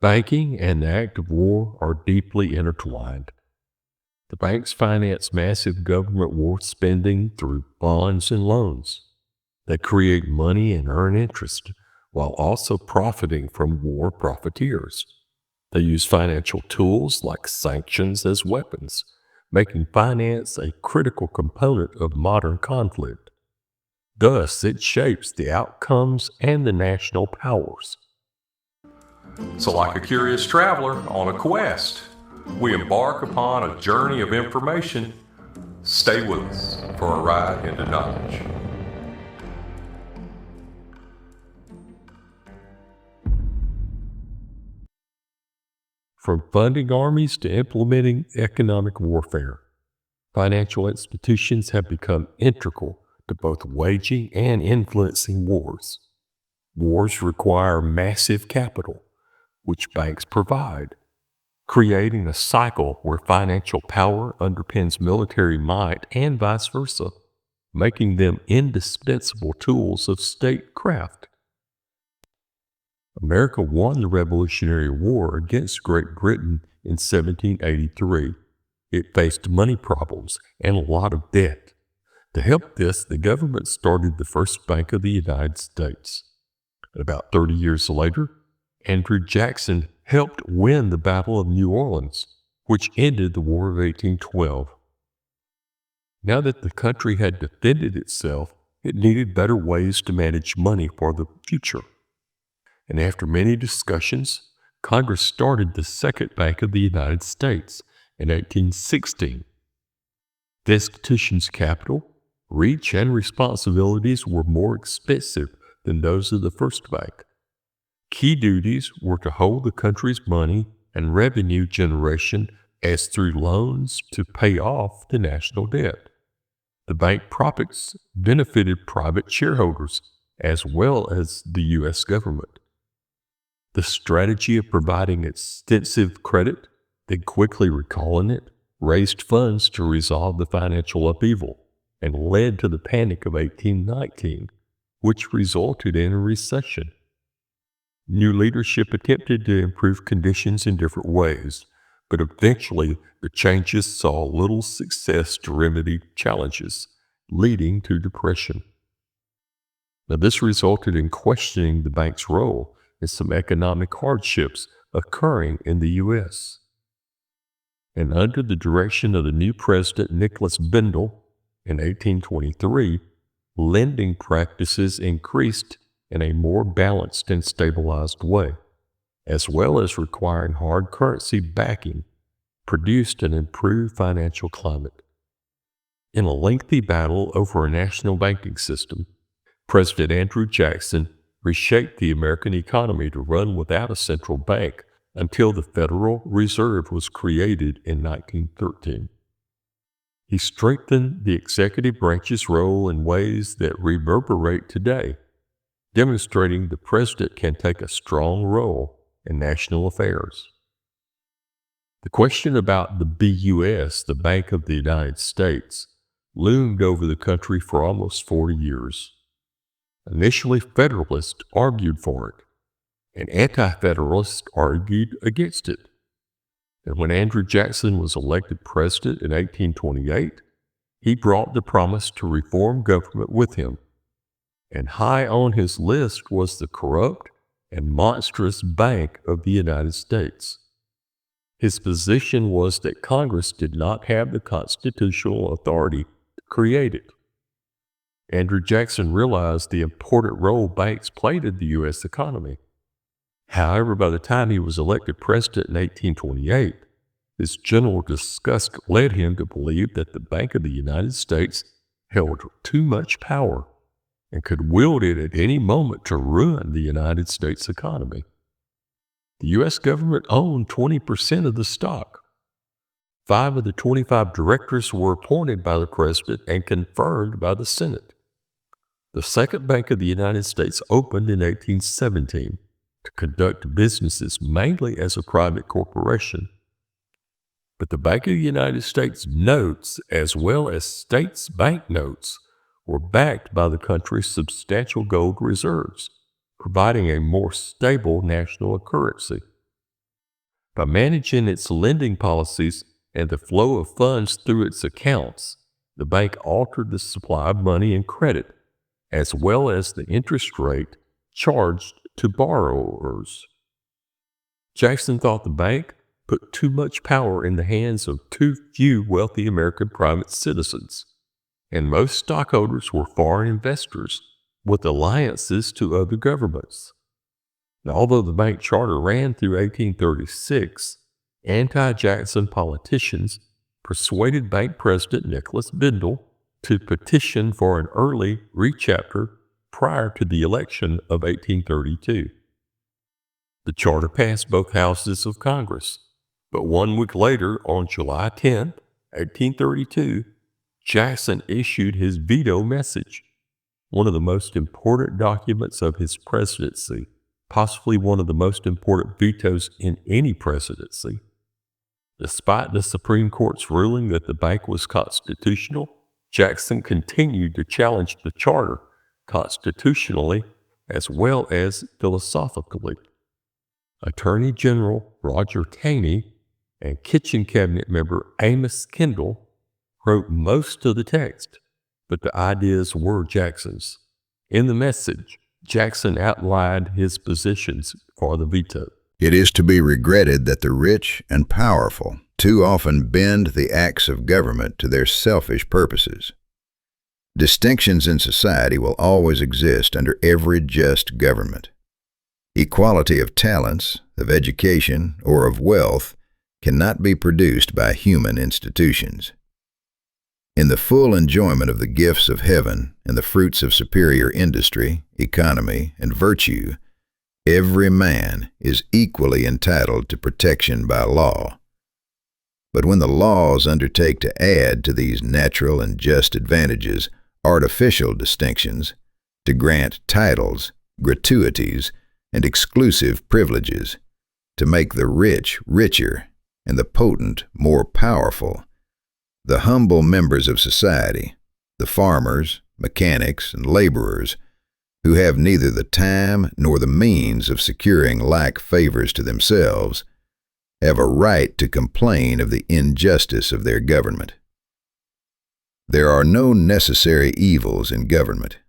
Banking and the act of war are deeply intertwined. The banks finance massive government war spending through bonds and loans. They create money and earn interest while also profiting from war profiteers. They use financial tools like sanctions as weapons, making finance a critical component of modern conflict. Thus, it shapes the outcomes and the national powers. So, like a curious traveler on a quest, we embark upon a journey of information. Stay with us for a ride into knowledge. From funding armies to implementing economic warfare, financial institutions have become integral to both waging and influencing wars. Wars require massive capital, which banks provide, creating a cycle where financial power underpins military might and vice versa, making them indispensable tools of statecraft. America won the Revolutionary War against Great Britain in 1783. It faced money problems and a lot of debt. To help this, the government started the first Bank of the United States. About 30 years later, Andrew Jackson helped win the Battle of New Orleans, which ended the War of 1812. Now that the country had defended itself, it needed better ways to manage money for the future. And after many discussions, Congress started the Second Bank of the United States in 1816. The institution's capital, reach, and responsibilities were more expensive than those of the first bank. Key duties were to hold the country's money and revenue generation as through loans to pay off the national debt. The bank profits benefited private shareholders as well as the U.S. government. The strategy of providing extensive credit, then quickly recalling it, raised funds to resolve the financial upheaval and led to the Panic of 1819, which resulted in a recession. New leadership attempted to improve conditions in different ways, but eventually the changes saw little success to remedy challenges, leading to depression. Now, this resulted in questioning the bank's role and some economic hardships occurring in the U.S. And under the direction of the new president, Nicholas Bendel, in 1823, lending practices increased in a more balanced and stabilized way, as well as requiring hard currency backing, produced an improved financial climate. In a lengthy battle over a national banking system, President Andrew Jackson reshaped the American economy to run without a central bank until the Federal Reserve was created in 1913. He strengthened the executive branch's role in ways that reverberate today, demonstrating the president can take a strong role in national affairs. The question about the BUS, the Bank of the United States, loomed over the country for almost 40 years. Initially, Federalists argued for it, and Anti-Federalists argued against it. And when Andrew Jackson was elected president in 1828, he brought the promise to reform government with him. And high on his list was the corrupt and monstrous Bank of the United States. His position was that Congress did not have the constitutional authority to create it. Andrew Jackson realized the important role banks played in the U.S. economy. However, by the time he was elected president in 1828, this general disgust led him to believe that the Bank of the United States held too much power and could wield it at any moment to ruin the United States economy. The U.S. government owned 20% of the stock. 5 of the 25 directors were appointed by the president and confirmed by the Senate. The Second Bank of the United States opened in 1817 to conduct businesses mainly as a private corporation. But the Bank of the United States notes, as well as states' bank notes, were backed by the country's substantial gold reserves, providing a more stable national currency. By managing its lending policies and the flow of funds through its accounts, the bank altered the supply of money and credit, as well as the interest rate charged to borrowers. Jackson thought the bank put too much power in the hands of too few wealthy American private citizens, and most stockholders were foreign investors with alliances to other governments. Now, although the bank charter ran through 1836, anti-Jackson politicians persuaded Bank President Nicholas Bindle to petition for an early rechapter prior to the election of 1832. The charter passed both houses of Congress, but 1 week later, on July 10, 1832, Jackson issued his veto message, one of the most important documents of his presidency, possibly one of the most important vetoes in any presidency. Despite the Supreme Court's ruling that the bank was constitutional, Jackson continued to challenge the charter constitutionally as well as philosophically. Attorney General Roger Taney and Kitchen Cabinet member Amos Kendall wrote most of the text, but the ideas were Jackson's. In the message, Jackson outlined his positions for the veto. It is to be regretted that the rich and powerful too often bend the acts of government to their selfish purposes. Distinctions in society will always exist under every just government. Equality of talents, of education, or of wealth cannot be produced by human institutions. In the full enjoyment of the gifts of heaven and the fruits of superior industry, economy, and virtue, every man is equally entitled to protection by law. But when the laws undertake to add to these natural and just advantages artificial distinctions, to grant titles, gratuities, and exclusive privileges, to make the rich richer and the potent more powerful, the humble members of society, the farmers, mechanics, and laborers, who have neither the time nor the means of securing like favors to themselves, have a right to complain of the injustice of their government. There are no necessary evils in government.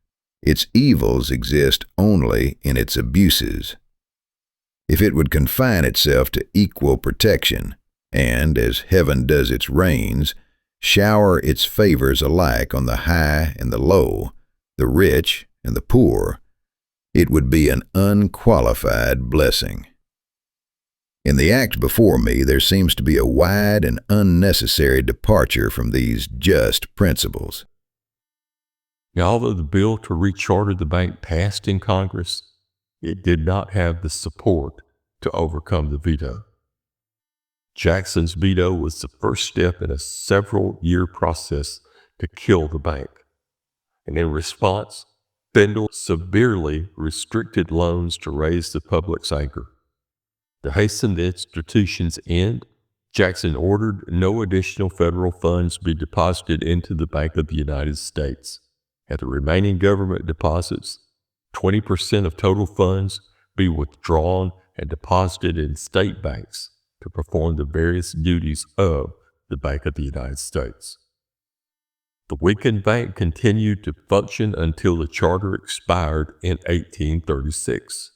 Its evils exist only in its abuses. If it would confine itself to equal protection, and, as heaven does its rains, shower its favors alike on the high and the low, the rich and the poor, it would be an unqualified blessing. In the act before me, there seems to be a wide and unnecessary departure from these just principles. Now, although the bill to recharter the bank passed in Congress, it did not have the support to overcome the veto. Jackson's veto was the first step in a several-year process to kill the bank. And in response, Bindle severely restricted loans to raise the public's anger. To hasten the institution's end, Jackson ordered no additional federal funds be deposited into the Bank of the United States, and the remaining government deposits, 20% of total funds, be withdrawn and deposited in state banks to perform the various duties of the Bank of the United States. The weakened bank continued to function until the charter expired in 1836,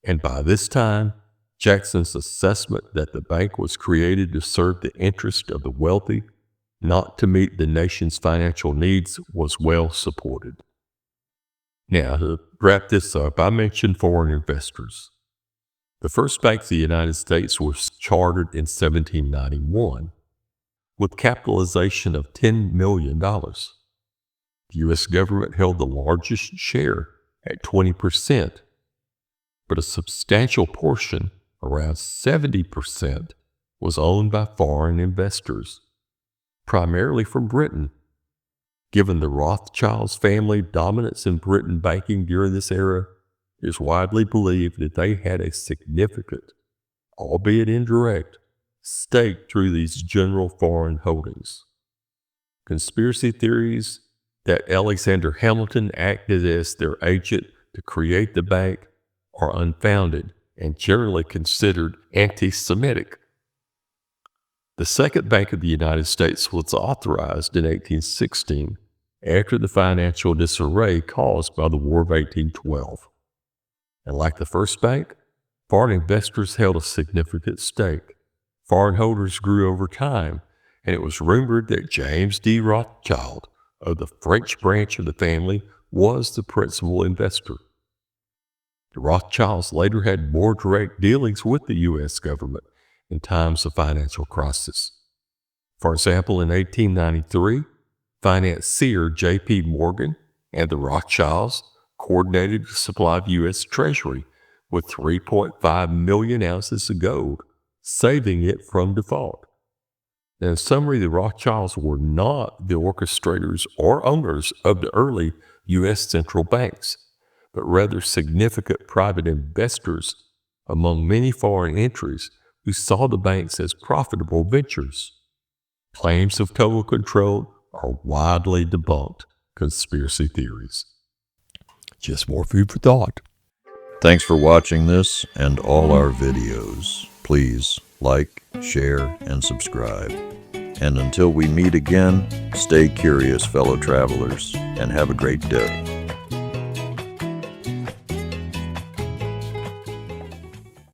and by this time, Jackson's assessment that the bank was created to serve the interest of the wealthy, not to meet the nation's financial needs, was well supported. Now, to wrap this up, I mentioned foreign investors. The first bank of the United States was chartered in 1791 with capitalization of $10 million. The U.S. government held the largest share at 20%, but a substantial portion, around 70%, was owned by foreign investors, primarily from Britain. Given the Rothschilds family dominance in Britain banking during this era, it is widely believed that they had a significant, albeit indirect, stake through these general foreign holdings. Conspiracy theories that Alexander Hamilton acted as their agent to create the bank are unfounded and generally considered anti-Semitic. The Second Bank of the United States was authorized in 1816 after the financial disarray caused by the War of 1812. And like the first bank, foreign investors held a significant stake. Foreign holders grew over time, and it was rumored that James D. Rothschild of the French branch of the family was the principal investor. The Rothschilds later had more direct dealings with the U.S. government in times of financial crisis. For example, in 1893, financier J.P. Morgan and the Rothschilds coordinated the supply of U.S. Treasury with 3.5 million ounces of gold, saving it from default. Now, in summary, the Rothschilds were not the orchestrators or owners of the early U.S. central banks, but rather significant private investors among many foreign entries who saw the banks as profitable ventures. Claims of total control are widely debunked conspiracy theories. Just more food for thought. Thanks for watching this and all our videos. Please like, share, and subscribe. And until we meet again, stay curious, fellow travelers, and have a great day.